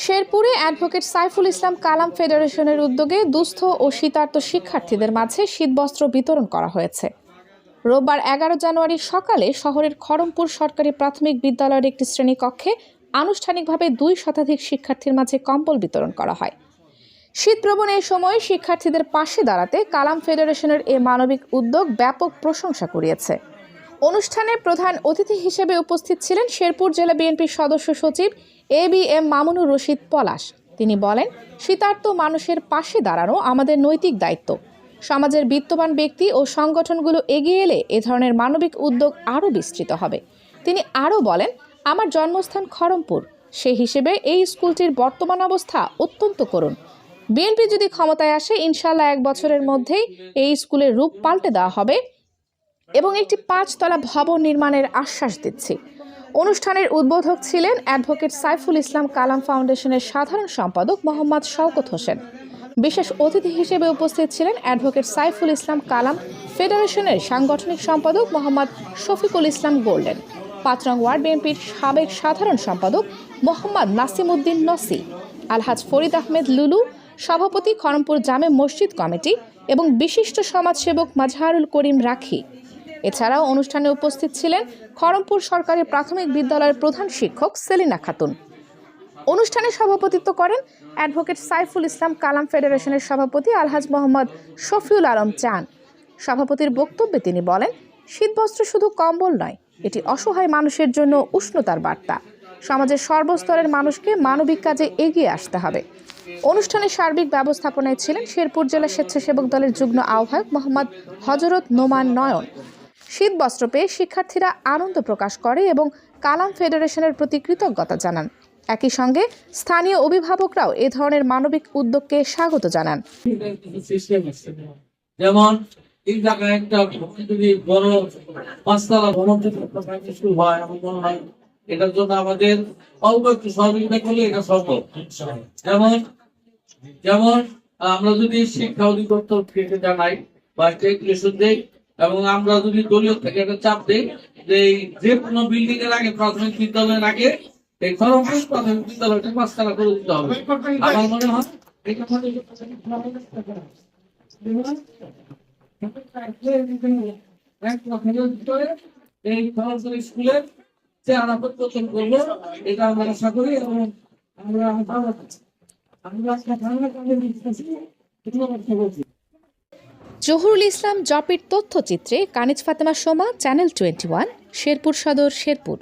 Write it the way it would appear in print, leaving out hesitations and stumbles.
শেরপুরে অ্যাডভোকেট সাইফুল ইসলাম কালাম ফেডারেশনের উদ্যোগে দুস্থ ও শীতার্ত শিক্ষার্থীদের মাঝে শীতবস্ত্র বিতরণ করা হয়েছে। রোববার 11 জানুয়ারি সকালে শহরের খড়মপুর সরকারি প্রাথমিক বিদ্যালয়ের একটি শ্রেণীকক্ষে আনুষ্ঠানিকভাবে 2 শতাধিক শিক্ষার্থীর মাঝে কম্বল বিতরণ করা হয়। শীতপ্রবণ এই সময় শিক্ষার্থীদের পাশে দাঁড়াতে কালাম ফেডারেশনের এ মানবিক উদ্যোগ ব্যাপক প্রশংসা কুড়িয়েছে। অনুষ্ঠানে প্রধান অতিথি হিসেবে উপস্থিত ছিলেন শেরপুর জেলা বিএনপির সদস্য সচিব ABM মামুনুর রশিদ পলাশ। তিনি বলেন, শীতার্ত মানুষের পাশে দাঁড়ানো আমাদের নৈতিক দায়িত্ব। সমাজের বিত্তবান ব্যক্তি ও সংগঠনগুলো এগিয়ে এলে এ ধরনের মানবিক উদ্যোগ আরও বিস্তৃত হবে। তিনি আরও বলেন, আমার জন্মস্থান খড়মপুর, সেই হিসেবে এই স্কুলটির বর্তমান অবস্থা অত্যন্ত করুণ। বিএনপি যদি ক্ষমতায় আসে, ইনশাআল্লাহ 1 বছরের মধ্যেই এই স্কুলের রূপ পাল্টে দেওয়া হবে এবং একটি 5 তলা ভবন নির্মাণের আশ্বাস দিচ্ছি। অনুষ্ঠানের উদ্বোধক ছিলেন অ্যাডভোকেট সাইফুল ইসলাম কালাম ফাউন্ডেশনের সাধারণ সম্পাদক মোহাম্মদ শওকত হোসেন। বিশেষ অতিথি হিসেবে উপস্থিত ছিলেন অ্যাডভোকেট সাইফুল ইসলাম কালাম ফেডারেশনের সাংগঠনিক সম্পাদক মোহাম্মদ শফিকুল ইসলাম গোল্ডেন, 5 নং ওয়ার্ড বিএনপির সাবেক সাধারণ সম্পাদক মোহাম্মদ নাসিম উদ্দিন নসি, আলহাজ ফরিদ আহমেদ লুলু, সভাপতি খড়মপুর জামে মসজিদ কমিটি এবং বিশিষ্ট সমাজসেবক মাজহারুল করিম রাখি। এছাড়াও অনুষ্ঠানে উপস্থিত ছিলেন খড়মপুর সরকারি প্রাথমিক বিদ্যালয়ের প্রধান শিক্ষক সেলিনা খাতুন। অনুষ্ঠানে সভাপতিত্ব করেন অ্যাডভোকেট সাইফুল ইসলাম কালাম ফেডারেশনের সভাপতি আলহাজ মোহাম্মদ শফিউল আলম চান। সভাপতির বক্তব্যে তিনি বলেন, শীতবস্ত্র শুধু কম্বল নয়, এটি অসহায় মানুষের জন্য উষ্ণতার বার্তা। সমাজের সর্বস্তরের মানুষকে মানবিক কাজে এগিয়ে আসতে হবে। অনুষ্ঠানে সার্বিক ব্যবস্থাপনায় ছিলেন শেরপুর জেলা স্বেচ্ছাসেবক দলের যুগ্ম আহ্বায়ক মোহাম্মদ হযরত নোমান নয়ন। শীতবস্ত্র পেয়ে শিক্ষার্থীরা আনন্দ প্রকাশ করে এবং কালাম ফেডারেশনের প্রতি কৃতজ্ঞতা জানান। একই সঙ্গে স্থানীয় অভিভাবকরাও এ ধরনের মানবিক উদ্যোগকে স্বাগত জানান। যেমন এই জায়গায় একটা যদি বড় 5 তলা ভবন স্কুল হয়, আমার মনে হয় এটার জন্য আমাদের অল্প একটু সহযোগিতা করলে এটা সম্ভব। যেমন আমরা যদি শিক্ষা অধিদপ্তর থেকে জানাই বা টেকনিশন দেই এবং আমরা যদি দলীয় থেকে একটা চাপ দিই যে কোনো বিল্ডিং এর আগে প্রাথমিক বিদ্যালয়ের আগে এই খড়মপুর প্রাথমিক বিদ্যালয়টা 5 তলা করে দিতে হবে। আমার মনে হয় এই খড়মপুর স্কুলের যে আনাপত প্রথম করবো, এটা আমরা আশা করি এবং আমরা জহুরুল ইসলাম জপির তথ্যচিত্রে কানিজ ফাতেমা সোমা, চ্যানেল 21, শেরপুর সদর, শেরপুর।